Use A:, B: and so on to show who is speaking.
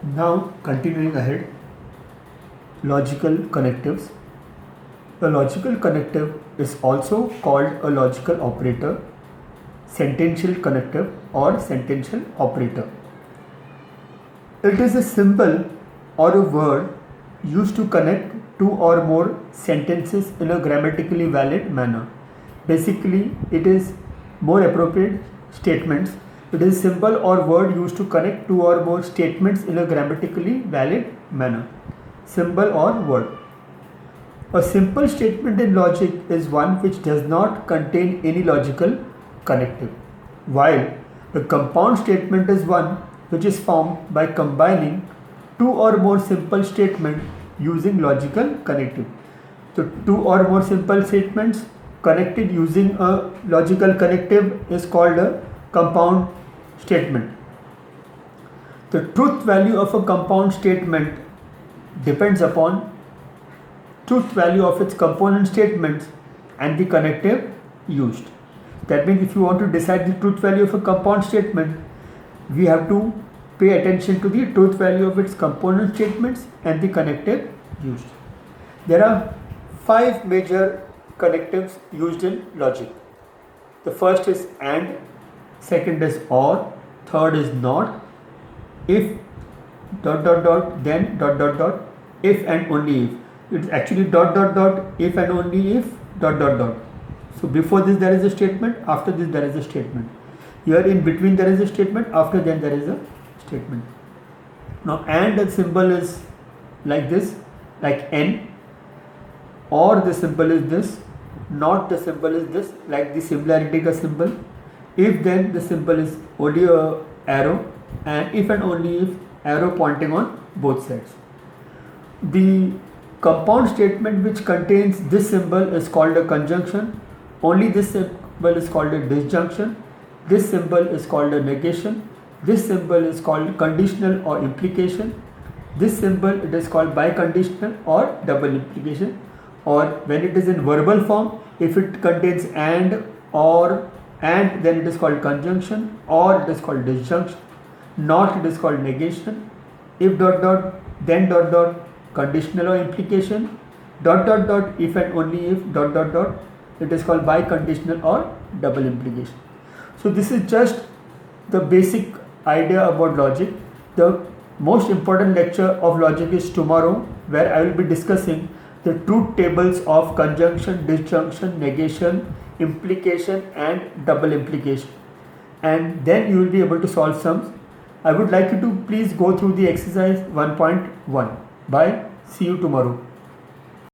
A: Now continuing ahead, logical connectives. A logical connective is also called a logical operator, sentential connective or sentential operator. It is a symbol or a word used to connect two or more sentences in a grammatically valid manner. Basically, it is more appropriate statements. It is a symbol or word used to connect two or more statements in a grammatically valid manner. Symbol or word. A simple statement in logic is one which does not contain any logical connective, while a compound statement is one which is formed by combining two or more simple statements using logical connective. So, two or more simple statements connected using a logical connective is called a compound statement. The truth value of a compound statement depends upon truth value of its component statements and the connective used. That means if you want to decide the truth value of a compound statement, we have to pay attention to the truth value of its component statements and the connective used. There are five major connectives used in logic. The first is and, second is or, third is not, if then if and only if. It's actually if and only if So before this there is a statement, after this there is a statement. Here in between there is a statement, after then there is a statement. Now and the symbol is like this, like n, or the symbol is this, not the symbol is this, like the similarity ka symbol. If then the symbol is only a arrow, and if and only if arrow pointing on both sides. The compound statement which contains this symbol is called a conjunction. Only this symbol is called a disjunction. This symbol is called a negation. This symbol is called conditional or implication. This symbol it is called biconditional or double implication. Or when it is in verbal form, if it contains and, or, and, then it is called conjunction, or it is called disjunction. Not, it is called negation. If then conditional or implication, if and only if it is called biconditional or double implication. So this is just the basic idea about logic. The most important lecture of logic is tomorrow, where I will be discussing the truth tables of conjunction, disjunction, negation, implication and double implication, and then you will be able to solve sums. I would like you to please go through the exercise 1.1. Bye. See you tomorrow.